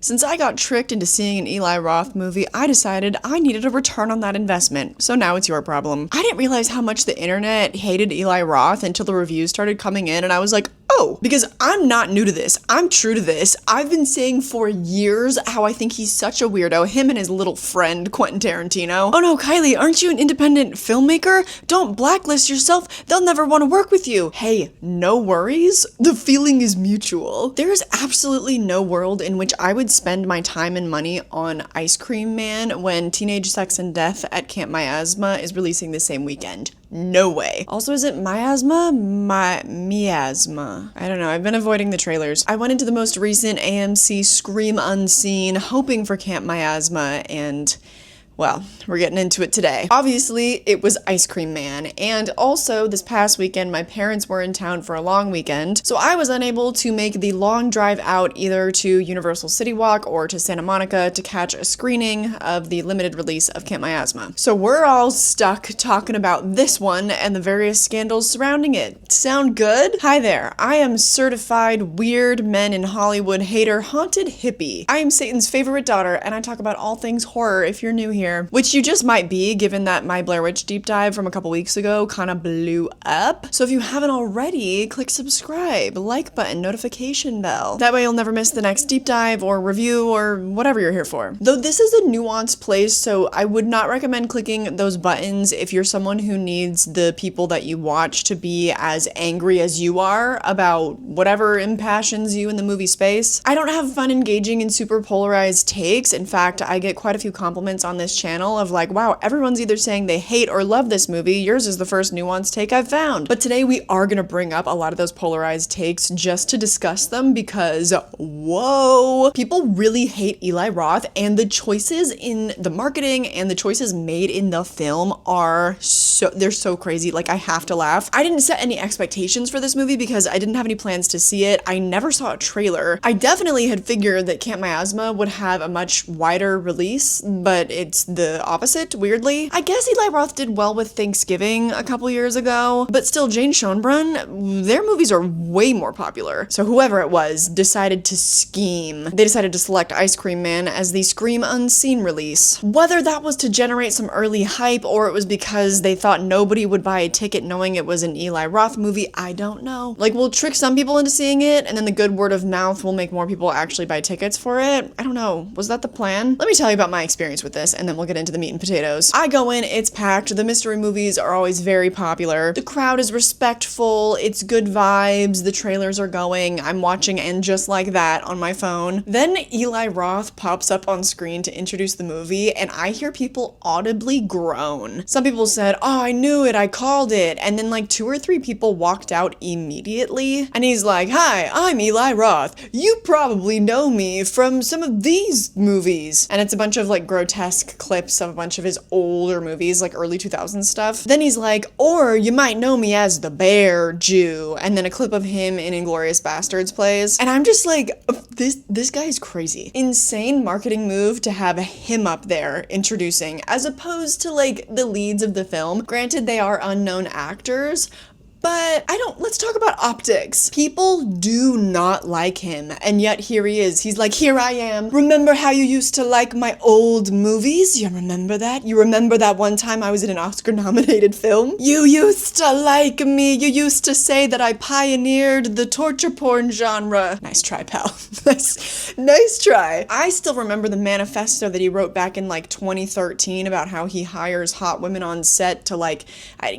Since I got tricked into seeing an Eli Roth movie, I decided I needed a return on that investment, so now it's your problem. I didn't realize how much the internet hated Eli Roth until the reviews started coming in, and I was like, oh, because I'm not new to this. I'm true to this. I've been saying for years how I think he's such a weirdo, him and his little friend, Quentin Tarantino. Oh no, Kylie, aren't you an independent filmmaker? Don't blacklist yourself. They'll never want to work with you. Hey, no worries. The feeling is mutual. There is absolutely no world in which I would spend my time and money on Ice Cream Man when Teenage Sex and Death at Camp Miasma is releasing the same weekend. No way. Also, is it Miasma? Miasma. I don't know. I've been avoiding the trailers. I went into the most recent AMC Scream Unseen hoping for Camp Miasma, and well, we're getting into it today. Obviously, it was Ice Cream Man, and also this past weekend, my parents were in town for a long weekend, so I was unable to make the long drive out either to Universal City Walk or to Santa Monica to catch a screening of the limited release of Camp Miasma. So we're all stuck talking about this one and the various scandals surrounding it. Sound good? Hi there, I am certified weird men in Hollywood hater haunted hippie. I am Satan's favorite daughter, and I talk about all things horror if you're new here. Which you just might be, given that my Blair Witch deep dive from a couple weeks ago kind of blew up. So if you haven't already, click subscribe, like button, notification bell. That way you'll never miss the next deep dive or review or whatever you're here for. Though this is a nuanced place, so I would not recommend clicking those buttons if you're someone who needs the people that you watch to be as angry as you are about whatever impassions you in the movie space. I don't have fun engaging in super polarized takes. In fact, I get quite a few compliments on this channel of like, wow, everyone's either saying they hate or love this movie. Yours is the first nuanced take I've found. But today we are gonna bring up a lot of those polarized takes just to discuss them because, whoa, people really hate Eli Roth, and the choices in the marketing and the choices made in the film are they're so crazy. Like, I have to laugh. I didn't set any expectations for this movie because I didn't have any plans to see it. I never saw a trailer. I definitely had figured that Camp Miasma would have a much wider release, but it's the opposite, weirdly. I guess Eli Roth did well with Thanksgiving a couple years ago, but still, Jane Schoenbrunn, their movies are way more popular. So whoever it was decided to scheme. They decided to select Ice Cream Man as the Scream Unseen release. Whether that was to generate some early hype or it was because they thought nobody would buy a ticket knowing it was an Eli Roth movie, I don't know. Like, we'll trick some people into seeing it, and then the good word of mouth will make more people actually buy tickets for it. I don't know. Was that the plan? Let me tell you about my experience with this, and then we'll get into the meat and potatoes. I go in, it's packed. The mystery movies are always very popular. The crowd is respectful. It's good vibes. The trailers are going. I'm watching, and just like that on my phone. Then Eli Roth pops up on screen to introduce the movie, and I hear people audibly groan. Some people said, oh, I knew it, I called it. And then like 2 or 3 people walked out immediately. And he's like, hi, I'm Eli Roth. You probably know me from some of these movies. And it's a bunch of like grotesque clips of a bunch of his older movies, like early 2000s stuff. Then he's like, or you might know me as the Bear Jew. And then a clip of him in Inglourious Bastards plays. And I'm just like, this guy is crazy. Insane marketing move to have him up there introducing, as opposed to like the leads of the film. Granted, they are unknown actors, but let's talk about optics. People do not like him, and yet here he is. He's like, here I am. Remember how you used to like my old movies? You remember that? You remember that one time I was in an Oscar-nominated film? You used to like me. You used to say that I pioneered the torture porn genre. Nice try, pal. Nice try. I still remember the manifesto that he wrote back in like 2013 about how he hires hot women on set to like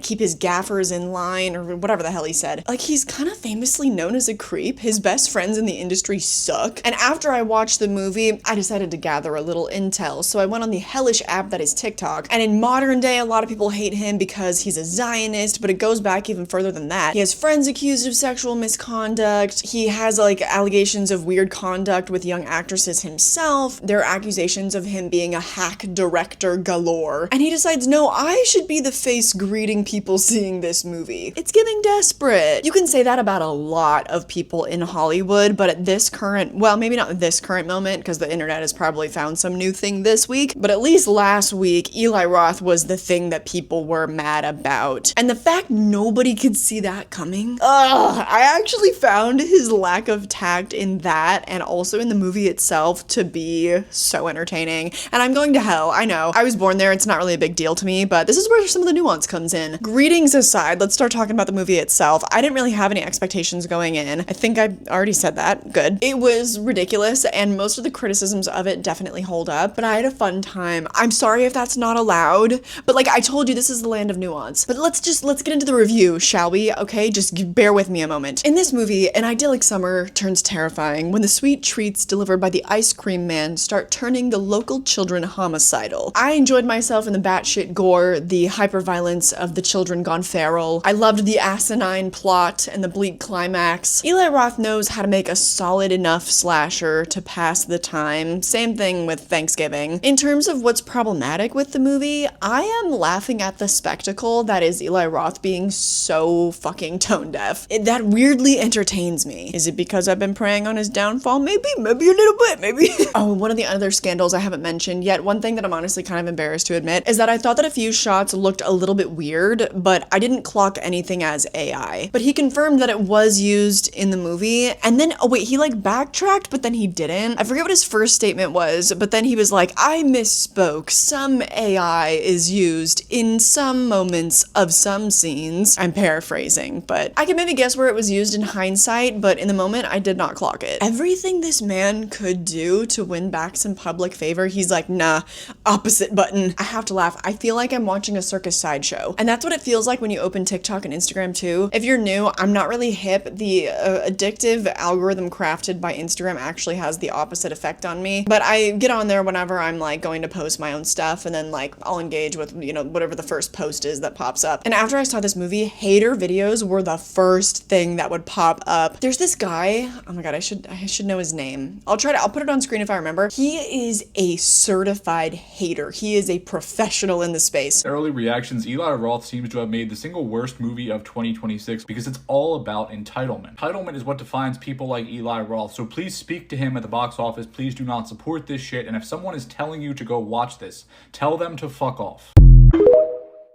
keep his gaffers in line, or whatever the hell he said. Like, he's kind of famously known as a creep. His best friends in the industry suck. And after I watched the movie, I decided to gather a little intel. So I went on the hellish app that is TikTok. And in modern day, a lot of people hate him because he's a Zionist, but it goes back even further than that. He has friends accused of sexual misconduct. He has like allegations of weird conduct with young actresses himself. There are accusations of him being a hack director galore. And he decides, no, I should be the face greeting people seeing this movie. It's giving desperate. You can say that about a lot of people in Hollywood, but at this current, well, maybe not this current moment, because the internet has probably found some new thing this week, but at least last week, Eli Roth was the thing that people were mad about. And the fact nobody could see that coming, I actually found his lack of tact in that and also in the movie itself to be so entertaining. And I'm going to hell, I know. I was born there, it's not really a big deal to me, but this is where some of the nuance comes in. Greetings aside, let's start talking about the movie itself. I didn't really have any expectations going in. I think I already said that. Good. It was ridiculous, and most of the criticisms of it definitely hold up, but I had a fun time. I'm sorry if that's not allowed, but like I told you, this is the land of nuance. But let's get into the review, shall we? Okay, just bear with me a moment. In this movie, an idyllic summer turns terrifying when the sweet treats delivered by the ice cream man start turning the local children homicidal. I enjoyed myself in the batshit gore, the hyperviolence of the children gone feral. I loved the asinine plot and the bleak climax. Eli Roth knows how to make a solid enough slasher to pass the time. Same thing with Thanksgiving. In terms of what's problematic with the movie, I am laughing at the spectacle that is Eli Roth being so fucking tone deaf. That weirdly entertains me. Is it because I've been preying on his downfall? Maybe a little bit, maybe. Oh, one of the other scandals I haven't mentioned yet, one thing that I'm honestly kind of embarrassed to admit, is that I thought that a few shots looked a little bit weird, but I didn't clock anything as AI. But he confirmed that it was used in the movie, and then, oh wait, he like backtracked, but then he didn't. I forget what his first statement was, but then he was like, I misspoke. Some AI is used in some moments of some scenes. I'm paraphrasing, but I can maybe guess where it was used in hindsight, but in the moment, I did not clock it. Everything this man could do to win back some public favor, he's like, nah, opposite button. I have to laugh. I feel like I'm watching a circus sideshow. And that's what it feels like when you open TikTok and Instagram too. If you're new, I'm not really hip. The addictive algorithm crafted by Instagram actually has the opposite effect on me. But I get on there whenever I'm like going to post my own stuff, and then like I'll engage with, you know, whatever the first post is that pops up. And after I saw this movie, hater videos were the first thing that would pop up. There's this guy, oh my god, I should know his name. I'll put it on screen if I remember. He is a certified hater. He is a professional in the space. Early reactions, Eli Roth seems to have made the single worst movie of 2026 because it's all about entitlement. Entitlement is what defines people like Eli Roth, so please speak to him at the box office. Please do not support this shit, and if someone is telling you to go watch this, tell them to fuck off.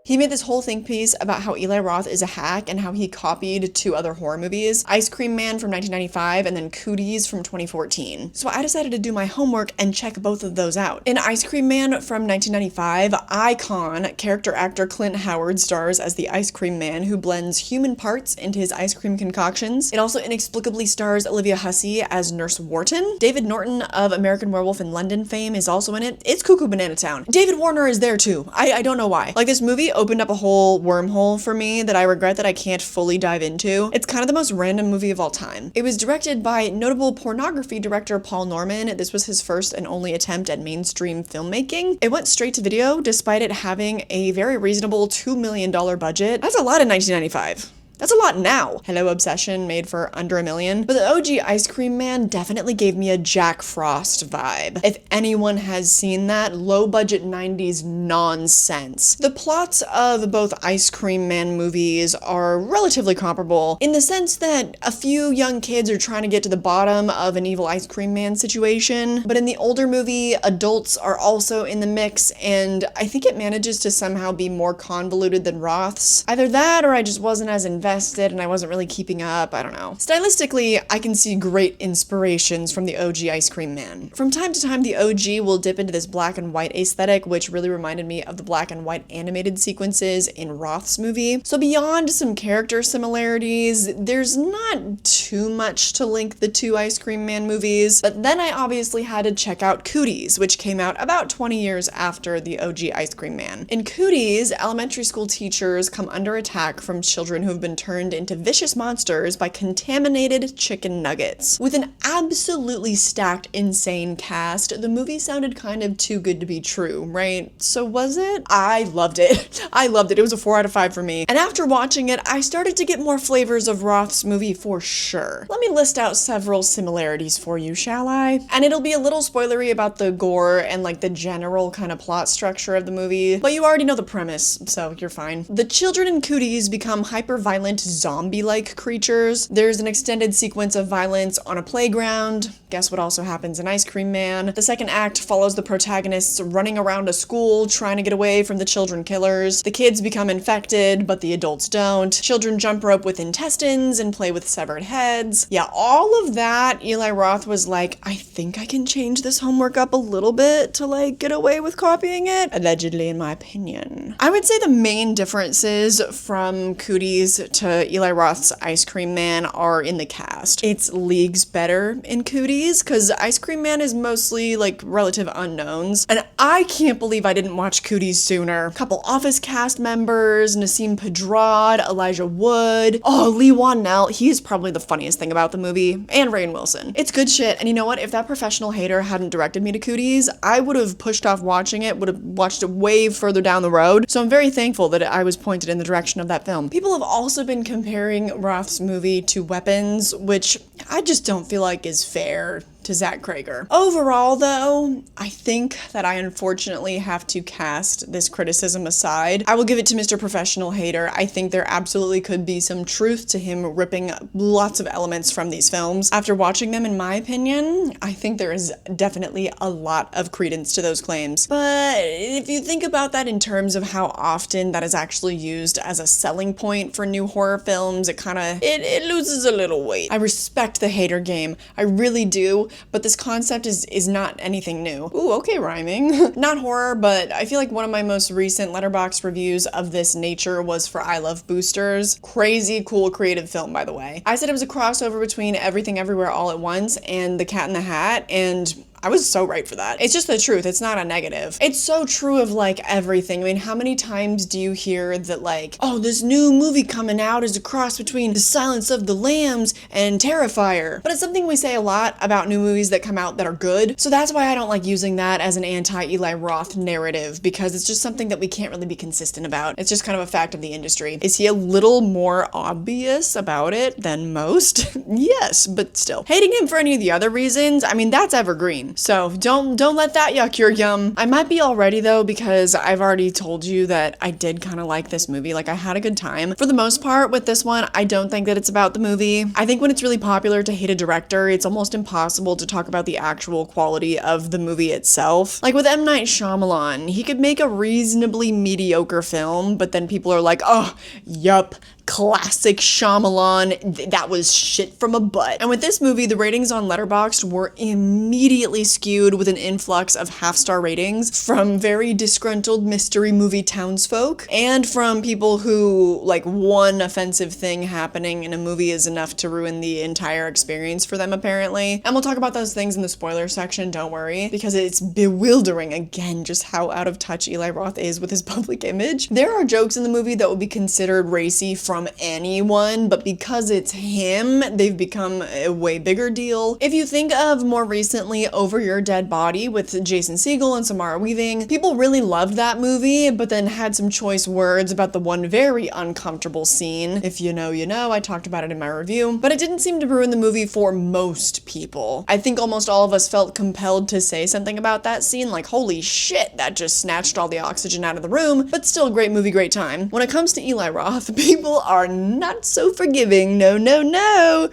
He made this whole think piece about how Eli Roth is a hack and how he copied two other horror movies, Ice Cream Man from 1995 and then Cooties from 2014. So I decided to do my homework and check both of those out. In Ice Cream Man from 1995, icon character actor Clint Howard stars as the ice cream man who blends human parts into his ice cream concoctions. It also inexplicably stars Olivia Hussey as Nurse Wharton. David Norton of American Werewolf in London fame is also in it. It's Cuckoo Banana Town. David Warner is there too. I don't know why. Like, this movie opened up a whole wormhole for me that I regret that I can't fully dive into. It's kind of the most random movie of all time. It was directed by notable pornography director Paul Norman. This was his first and only attempt at mainstream filmmaking. It went straight to video despite it having a very reasonable $2 million budget. That's a lot in 1995. That's a lot now. Hello Obsession made for under $1 million. But the OG Ice Cream Man definitely gave me a Jack Frost vibe. If anyone has seen that, low budget 90s nonsense. The plots of both Ice Cream Man movies are relatively comparable in the sense that a few young kids are trying to get to the bottom of an evil Ice Cream Man situation. But in the older movie, adults are also in the mix, and I think it manages to somehow be more convoluted than Roth's. Either that or I just wasn't as invested and I wasn't really keeping up, I don't know. Stylistically, I can see great inspirations from the OG Ice Cream Man. From time to time, the OG will dip into this black and white aesthetic, which really reminded me of the black and white animated sequences in Roth's movie. So beyond some character similarities, there's not too much to link the two Ice Cream Man movies, but then I obviously had to check out Cooties, which came out about 20 years after the OG Ice Cream Man. In Cooties, elementary school teachers come under attack from children who have been turned into vicious monsters by contaminated chicken nuggets. With an absolutely stacked, insane cast, the movie sounded kind of too good to be true, right? So was it? I loved it. I loved it. It was a 4 out of 5 for me. And after watching it, I started to get more flavors of Roth's movie for sure. Let me list out several similarities for you, shall I? And it'll be a little spoilery about the gore and like the general kind of plot structure of the movie, but you already know the premise, so you're fine. The children in Cooties become hyper-violent violent zombie-like creatures. There's an extended sequence of violence on a playground. Guess what also happens in Ice Cream Man? The second act follows the protagonists running around a school trying to get away from the children killers. The kids become infected, but the adults don't. Children jump rope with intestines and play with severed heads. Yeah, all of that, Eli Roth was like, I think I can change this homework up a little bit to like get away with copying it. Allegedly, in my opinion. I would say the main differences from Cooties to Eli Roth's Ice Cream Man are in the cast. It's leagues better in Cooties because Ice Cream Man is mostly like relative unknowns. And I can't believe I didn't watch Cooties sooner. A couple Office cast members, Nassim Pedrad, Elijah Wood. Oh, Lee Whannell, he is probably the funniest thing about the movie. And Rainn Wilson. It's good shit. And you know what? If that professional hater hadn't directed me to Cooties, I would have pushed off watching it, would have watched it way further down the road. So I'm very thankful that I was pointed in the direction of that film. People have also been comparing Roth's movie to Weapons, which I just don't feel like is fair to Zach Cregger. Overall, though, I think that I unfortunately have to cast this criticism aside. I will give it to Mr. Professional Hater. I think there absolutely could be some truth to him ripping lots of elements from these films. After watching them, in my opinion, I think there is definitely a lot of credence to those claims. But if you think about that in terms of how often that is actually used as a selling point for new horror films, it loses a little weight. I respect the hater game. I really do. But this concept is not anything new. Ooh, okay, rhyming. Not horror, but I feel like one of my most recent Letterboxd reviews of this nature was for I Love Boosters. Crazy cool creative film, by the way. I said it was a crossover between Everything Everywhere All at Once and The Cat in the Hat, and I was so right for that. It's just the truth. It's not a negative. It's so true of like everything. I mean, how many times do you hear that like, oh, this new movie coming out is a cross between The Silence of the Lambs and Terrifier? But it's something we say a lot about new movies that come out that are good. So that's why I don't like using that as an anti-Eli Roth narrative, because it's just something that we can't really be consistent about. It's just kind of a fact of the industry. Is he a little more obvious about it than most? Yes, but still. Hating him for any of the other reasons, I mean, that's evergreen. So don't let that yuck your yum. I might be all ready though, because I've already told you that I did kind of like this movie. Like I had a good time. For the most part with this one, I don't think that it's about the movie. I think when it's really popular to hate a director, it's almost impossible to talk about the actual quality of the movie itself. Like with M. Night Shyamalan, he could make a reasonably mediocre film, but then people are like, oh, yup, classic Shyamalan, that was shit from a butt. And with this movie, the ratings on Letterboxd were immediately skewed with an influx of half-star ratings from very disgruntled mystery movie townsfolk and from people who, like, one offensive thing happening in a movie is enough to ruin the entire experience for them, apparently. And we'll talk about those things in the spoiler section, don't worry, because it's bewildering, again, just how out of touch Eli Roth is with his public image. There are jokes in the movie that would be considered racy from anyone, but because it's him, they've become a way bigger deal. If you think of more recently Over Your Dead Body with Jason Segel and Samara Weaving, people really loved that movie, but then had some choice words about the one very uncomfortable scene. If you know, you know, I talked about it in my review, but it didn't seem to ruin the movie for most people. I think almost all of us felt compelled to say something about that scene, like, holy shit, that just snatched all the oxygen out of the room, but still great movie, great time. When it comes to Eli Roth, people are not so forgiving. No, no, no.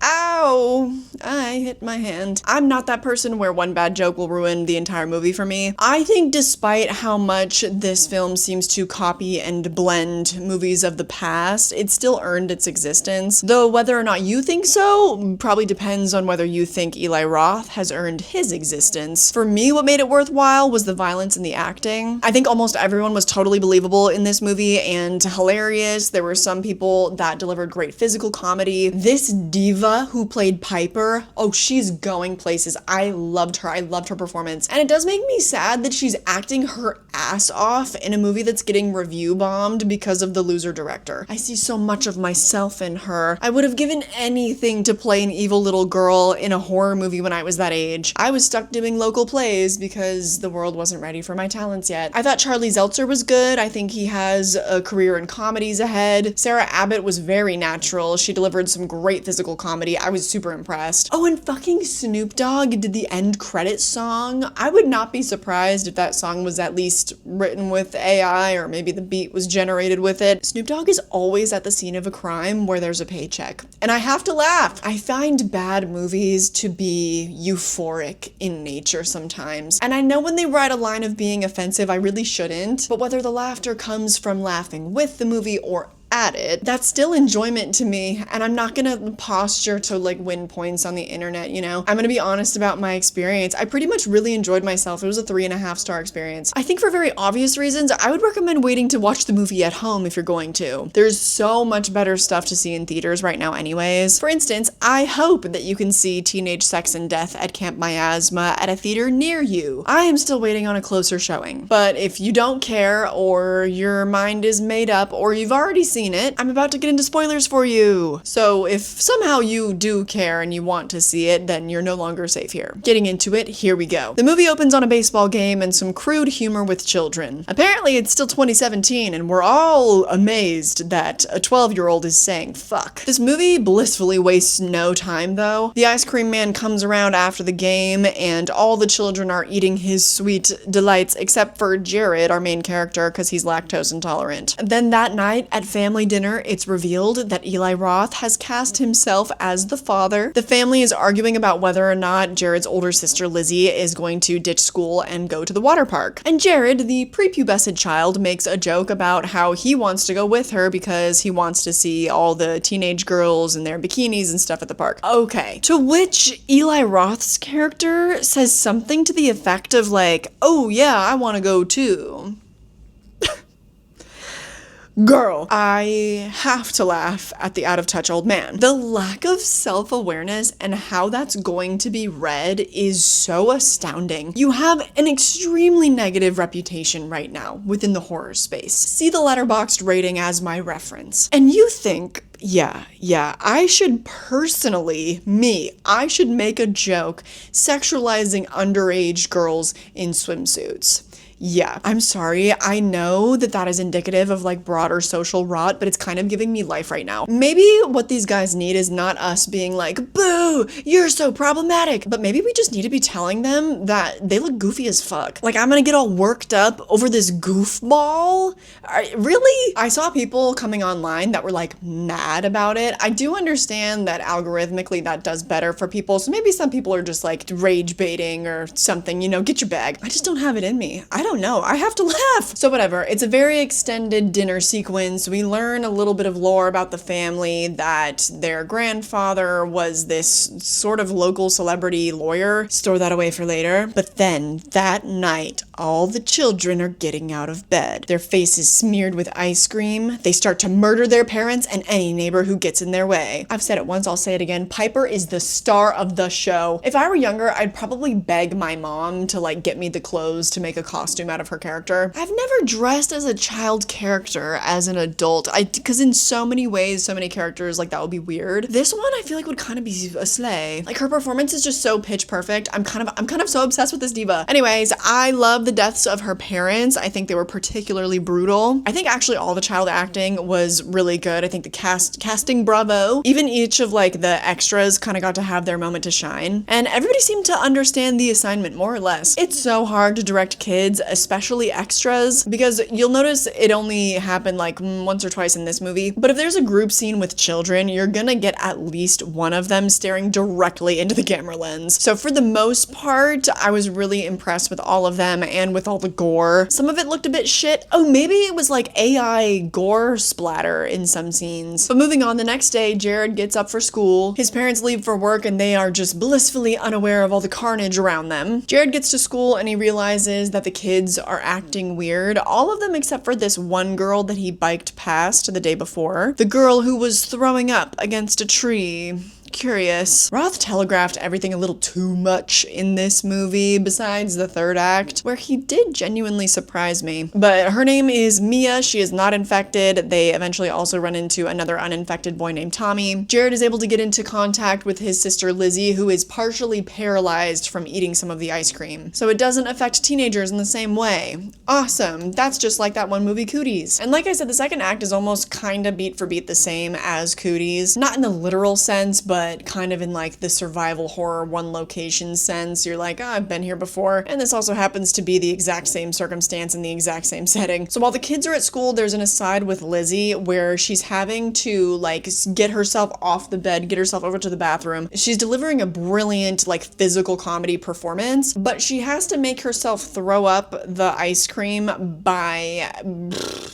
Ow, I hit my hand. I'm not that person where one bad joke will ruin the entire movie for me. I think despite how much this film seems to copy and blend movies of the past, it still earned its existence. Though whether or not you think so probably depends on whether you think Eli Roth has earned his existence. For me, what made it worthwhile was the violence and the acting. I think almost everyone was totally believable in this movie and hilarious. There were some people that delivered great physical comedy. This diva who played Piper, oh, she's going places. I loved her. I loved her performance. And it does make me sad that she's acting her ass off in a movie that's getting review bombed because of the loser director. I see so much of myself in her. I would have given anything to play an evil little girl in a horror movie when I was that age. I was stuck doing local plays because the world wasn't ready for my talents yet. I thought Charlie Zeltzer was good. I think he has a career in comedies ahead. Sarah Abbott was very natural. She delivered some great physical comedy comedy. I was super impressed. Oh, and fucking Snoop Dogg did the end credits song. I would not be surprised if that song was at least written with AI, or maybe the beat was generated with it. Snoop Dogg is always at the scene of a crime where there's a paycheck. And I have to laugh. I find bad movies to be euphoric in nature sometimes. And I know when they write a line of being offensive, I really shouldn't. But whether the laughter comes from laughing with the movie or at it, that's still enjoyment to me, and I'm not gonna posture to like win points on the internet, you know? I'm gonna be honest about my experience. I pretty much really enjoyed myself. It was a 3.5-star experience. I think for very obvious reasons, I would recommend waiting to watch the movie at home if you're going to. There's so much better stuff to see in theaters right now anyways. For instance, I hope that you can see Teenage Sex and Death at Camp Miasma at a theater near you. I am still waiting on a closer showing. But if you don't care, or your mind is made up, or you've already seen it, I'm about to get into spoilers for you. So if somehow you do care and you want to see it, then you're no longer safe here. Getting into it, here we go. The movie opens on a baseball game and some crude humor with children. Apparently it's still 2017 and we're all amazed that a 12-year-old is saying fuck. This movie blissfully wastes no time though. The ice cream man comes around after the game and all the children are eating his sweet delights except for Jared, our main character, because he's lactose intolerant. Then that night at family dinner, it's revealed that Eli Roth has cast himself as the father. The family is arguing about whether or not Jared's older sister Lizzie is going to ditch school and go to the water park. And Jared, the prepubescent child, makes a joke about how he wants to go with her because he wants to see all the teenage girls in their bikinis and stuff at the park. Okay. To which Eli Roth's character says something to the effect of like, oh yeah, I want to go too. Girl, I have to laugh at the out-of-touch old man. The lack of self-awareness and how that's going to be read is so astounding. You have an extremely negative reputation right now within the horror space. See the Letterboxd rating as my reference. And you think, yeah, I should personally, I should make a joke sexualizing underage girls in swimsuits. Yeah, I'm sorry. I know that that is indicative of like broader social rot, but it's kind of giving me life right now. Maybe what these guys need is not us being like, boo, you're so problematic. But maybe we just need to be telling them that they look goofy as fuck. Like, I'm gonna get all worked up over this goofball? Really? I saw people coming online that were like mad about it. I do understand that algorithmically that does better for people. So maybe some people are just like rage baiting or something, you know, get your bag. I just don't have it in me. I don't know. I have to laugh. So whatever. It's a very extended dinner sequence. We learn a little bit of lore about the family, that their grandfather was this sort of local celebrity lawyer. Store that away for later. But then that night, all the children are getting out of bed. Their faces smeared with ice cream. They start to murder their parents and any neighbor who gets in their way. I've said it once, I'll say it again. Piper is the star of the show. If I were younger, I'd probably beg my mom to like get me the clothes to make a costume out of her character. I've never dressed as a child character as an adult. Because in so many ways, so many characters, like that would be weird. This one I feel like would kind of be a slay. Like her performance is just so pitch perfect. I'm kind of so obsessed with this diva. Anyways, I love the deaths of her parents. I think they were particularly brutal. I think actually all the child acting was really good. I think the casting bravo. Even each of like the extras kind of got to have their moment to shine. And everybody seemed to understand the assignment more or less. It's so hard to direct kids, especially extras, because you'll notice it only happened like once or twice in this movie. But if there's a group scene with children, you're gonna get at least one of them staring directly into the camera lens. So for the most part, I was really impressed with all of them and with all the gore. Some of it looked a bit shit. Oh, maybe it was like AI gore splatter in some scenes. But moving on, the next day, Jared gets up for school. His parents leave for work and they are just blissfully unaware of all the carnage around them. Jared gets to school and he realizes that the kids are acting weird. All of them except for this one girl that he biked past the day before. The girl who was throwing up against a tree. Curious. Roth telegraphed everything a little too much in this movie, besides the third act, where he did genuinely surprise me. But her name is Mia. She is not infected. They eventually also run into another uninfected boy named Tommy. Jared is able to get into contact with his sister Lizzie, who is partially paralyzed from eating some of the ice cream. So it doesn't affect teenagers in the same way. Awesome. That's just like that one movie, Cooties. And like I said, the second act is almost kinda beat for beat the same as Cooties. Not in the literal sense, but but kind of in like the survival horror one location sense. You're like, oh, I've been here before. And this also happens to be the exact same circumstance in the exact same setting. So while the kids are at school, there's an aside with Lizzie where she's having to like get herself off the bed, get herself over to the bathroom. She's delivering a brilliant like physical comedy performance, but she has to make herself throw up the ice cream by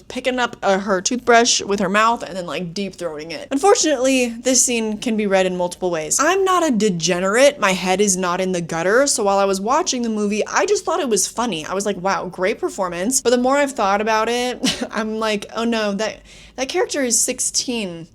picking up her toothbrush with her mouth and then like deep throating it. Unfortunately, this scene can be read in multiple ways. I'm not a degenerate. My head is not in the gutter. So while I was watching the movie, I just thought it was funny. I was like, wow, great performance. But the more I've thought about it, I'm like, oh no, that character is 16.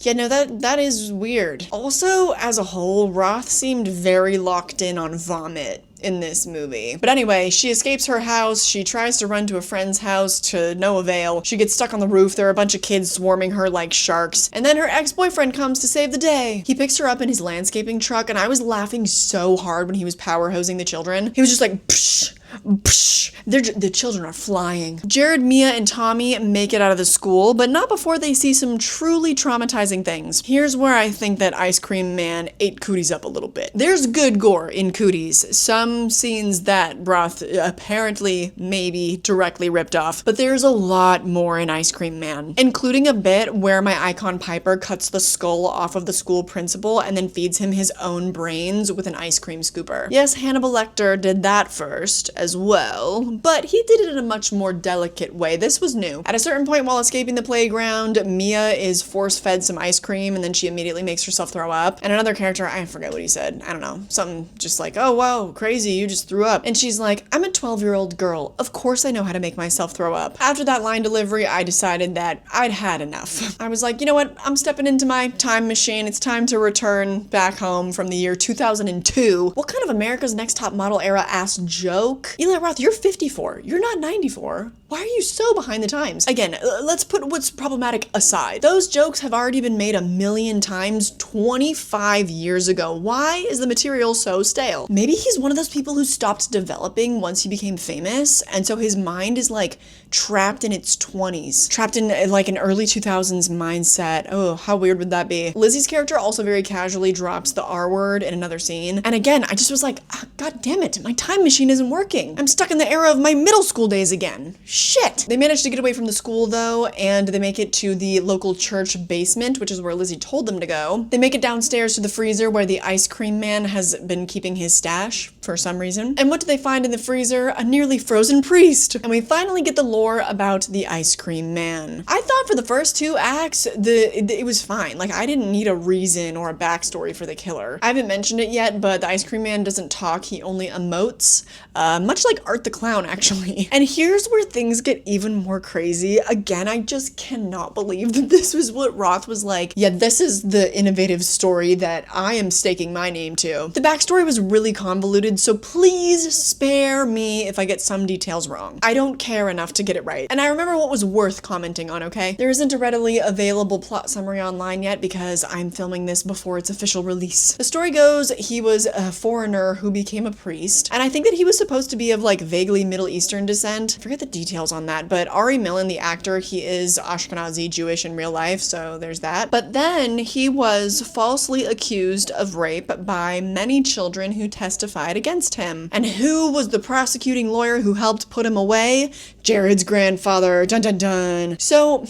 Yeah, no, that is weird. Also, as a whole, Roth seemed very locked in on vomit in this movie. But anyway, she escapes her house, she tries to run to a friend's house to no avail, she gets stuck on the roof, there are a bunch of kids swarming her like sharks, and then her ex-boyfriend comes to save the day. He picks her up in his landscaping truck, and I was laughing so hard when he was power hosing the children. He was just like, psh, psh. The children are flying. Jared, Mia, and Tommy make it out of the school, but not before they see some truly traumatizing things. Here's where I think that Ice Cream Man ate cooties up a little bit. There's good gore in Cooties. Some scenes that Roth apparently maybe directly ripped off, but there's a lot more in Ice Cream Man, including a bit where my icon Piper cuts the skull off of the school principal and then feeds him his own brains with an ice cream scooper. Yes, Hannibal Lecter did that first as well, but he did it in a much more delicate way. This was new. At a certain point while escaping the playground, Mia is force-fed some ice cream and then she immediately makes herself throw up. And another character, I forget what he said, I don't know, something just like, oh wow, crazy, you just threw up. And she's like, I'm a 12-year-old girl. Of course I know how to make myself throw up. After that line delivery, I decided that I'd had enough. I was like, you know what? I'm stepping into my time machine. It's time to return back home from the year 2002. What kind of America's Next Top Model era ass joke? Eli Roth, you're 54. You're not 94. Why are you so behind the times? Again, let's put what's problematic aside. Those jokes have already been made a million times 25 years ago. Why is the material so stale? Maybe he's one of those people who stopped developing once he became famous, and so his mind is like trapped in its 20s. Trapped in like an early 2000s mindset. Oh, how weird would that be? Lizzie's character also very casually drops the R word in another scene. And again, I just was like, God damn it, my time machine isn't working. I'm stuck in the era of my middle school days again. Shit! They manage to get away from the school though, and they make it to the local church basement, which is where Lizzie told them to go. They make it downstairs to the freezer where the ice cream man has been keeping his stash for some reason. And what do they find in the freezer? A nearly frozen priest. And we finally get the lore about the ice cream man. I thought for the first two acts, it was fine. Like, I didn't need a reason or a backstory for the killer. I haven't mentioned it yet, but the ice cream man doesn't talk, he only emotes. Much like Art the Clown, actually. And here's where things get even more crazy. Again, I just cannot believe that this was what Roth was like, yeah, this is the innovative story that I am staking my name to. The backstory was really convoluted, so please spare me if I get some details wrong. I don't care enough to get it right. And I remember what was worth commenting on, okay? There isn't a readily available plot summary online yet because I'm filming this before its official release. The story goes, he was a foreigner who became a priest, and I think that he was supposed to be of like vaguely Middle Eastern descent. I forget the details on that, but Ari Millen, the actor, he is Ashkenazi Jewish in real life, so there's that. But then he was falsely accused of rape by many children who testified against him. And who was the prosecuting lawyer who helped put him away? Jared's grandfather. Dun dun dun. So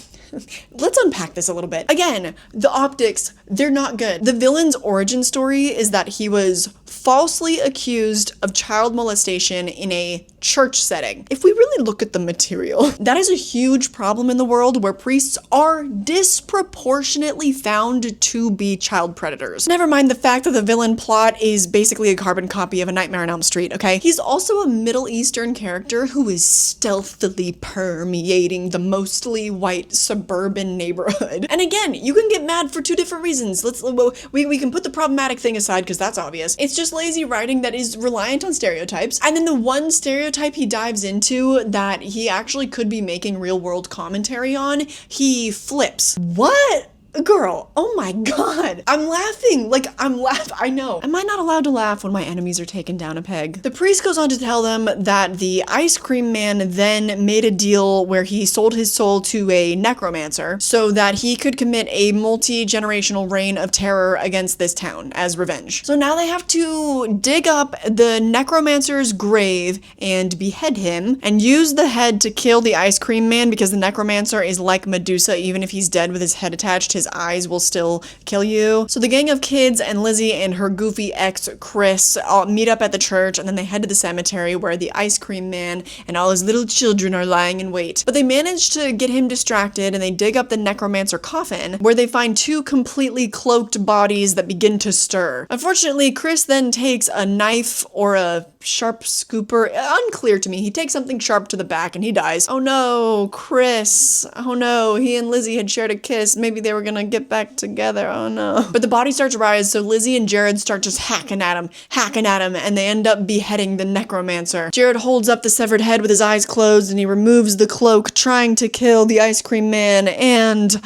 let's unpack this a little bit. Again, the optics, they're not good. The villain's origin story is that he was falsely accused of child molestation in a church setting. If we really look at the material, that is a huge problem in the world where priests are disproportionately found to be child predators. Never mind the fact that the villain plot is basically a carbon copy of A Nightmare on Elm Street, okay? He's also a Middle Eastern character who is stealthily permeating the mostly white suburban neighborhood. And again, you can get mad for two different reasons. We can put the problematic thing aside because that's obvious. It's just lazy writing that is reliant on stereotypes. And then the one stereotype he dives into that he actually could be making real world commentary on, he flips. What? Girl, oh my god. I'm laughing. I know. Am I not allowed to laugh when my enemies are taken down a peg? The priest goes on to tell them that the ice cream man then made a deal where he sold his soul to a necromancer so that he could commit a multi-generational reign of terror against this town as revenge. So now they have to dig up the necromancer's grave and behead him and use the head to kill the ice cream man because the necromancer is like Medusa. Even if he's dead with his head attached, his eyes will still kill you. So the gang of kids and Lizzie and her goofy ex, Chris, all meet up at the church, and then they head to the cemetery where the ice cream man and all his little children are lying in wait. But they manage to get him distracted, and they dig up the necromancer coffin, where they find two completely cloaked bodies that begin to stir. Unfortunately, Chris then takes a knife or a sharp scooper, unclear to me. He takes something sharp to the back and he dies. Oh no, Chris. Oh no, he and Lizzie had shared a kiss. Maybe they were gonna get back together. Oh no. But the body starts to rise, so Lizzie and Jared start just hacking at him, and they end up beheading the necromancer. Jared holds up the severed head with his eyes closed and he removes the cloak, trying to kill the ice cream man, and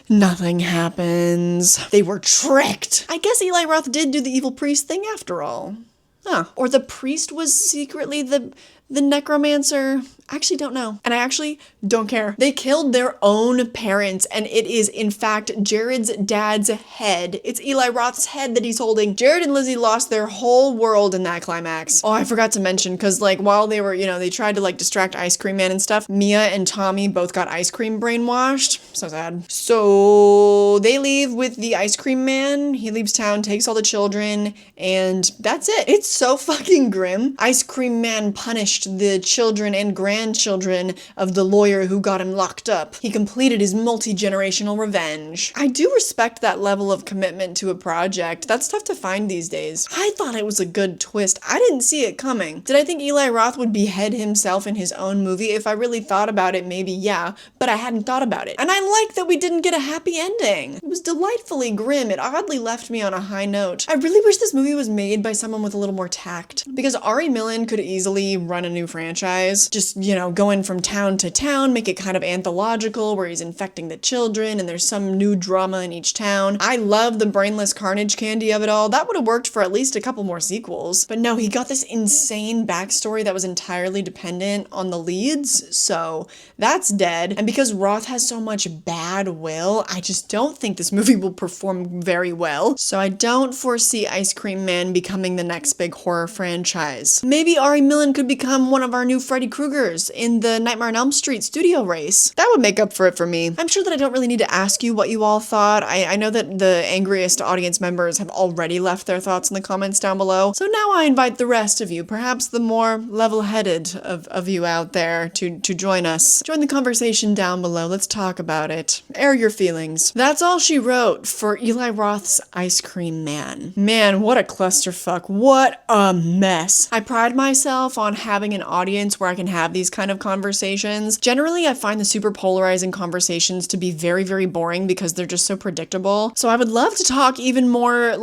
nothing happens. They were tricked. I guess Eli Roth did do the evil priest thing after all. Huh. Or the priest was secretly the necromancer. I actually don't know. And I actually don't care. They killed their own parents, and it is, in fact, Jared's dad's head. It's Eli Roth's head that he's holding. Jared and Lizzie lost their whole world in that climax. Oh, I forgot to mention, because, while they were, they tried to, distract Ice Cream Man and stuff, Mia and Tommy both got ice cream brainwashed. So sad. So they leave with the Ice Cream Man. He leaves town, takes all the children, and that's it. It's so fucking grim. Ice Cream Man punished the children and grandchildren of the lawyer who got him locked up. He completed his multi-generational revenge. I do respect that level of commitment to a project. That's tough to find these days. I thought it was a good twist. I didn't see it coming. Did I think Eli Roth would behead himself in his own movie? If I really thought about it, maybe yeah, but I hadn't thought about it. And I like that we didn't get a happy ending. It was delightfully grim. It oddly left me on a high note. I really wish this movie was made by someone with a little more tact, because Ari Millen could easily run a new franchise. Just, going from town to town, make it kind of anthological where he's infecting the children and there's some new drama in each town. I love the brainless carnage candy of it all. That would have worked for at least a couple more sequels. But no, he got this insane backstory that was entirely dependent on the leads, so that's dead. And because Roth has so much bad will, I just don't think this movie will perform very well. So I don't foresee Ice Cream Man becoming the next big horror franchise. Maybe Ari Millen could become one of our new Freddy Kruegers in the Nightmare on Elm Street studio race. That would make up for it for me. I'm sure that I don't really need to ask you what you all thought. I know that the angriest audience members have already left their thoughts in the comments down below. So now I invite the rest of you, perhaps the more level-headed of you out there, to join us. Join the conversation down below. Let's talk about it. Air your feelings. That's all she wrote for Eli Roth's Ice Cream Man. Man, what a clusterfuck. What a mess. I pride myself on having an audience where I can have these kind of conversations. Generally, I find the super polarizing conversations to be very, very boring because they're just so predictable. So I would love to talk even more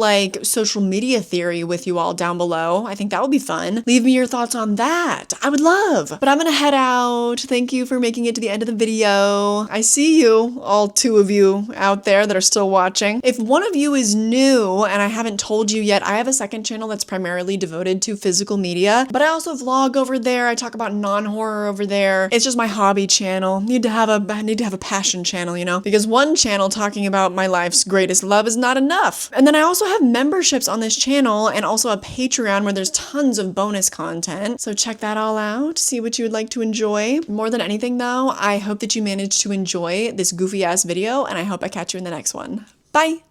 social media theory with you all down below. I think that would be fun. Leave me your thoughts on that. I would love. But I'm gonna head out. Thank you for making it to the end of the video. I see you, all two of you out there that are still watching. If one of you is new and I haven't told you yet, I have a second channel that's primarily devoted to physical media, but I also vlog over there. I talk about non-horror over there. It's just my hobby channel. Need to have a passion channel, because one channel talking about my life's greatest love is not enough. And then I also have memberships on this channel and also a Patreon where there's tons of bonus content. So check that all out. See what you would like to enjoy. More than anything though, I hope that you managed to enjoy this goofy ass video, and I hope I catch you in the next one. Bye!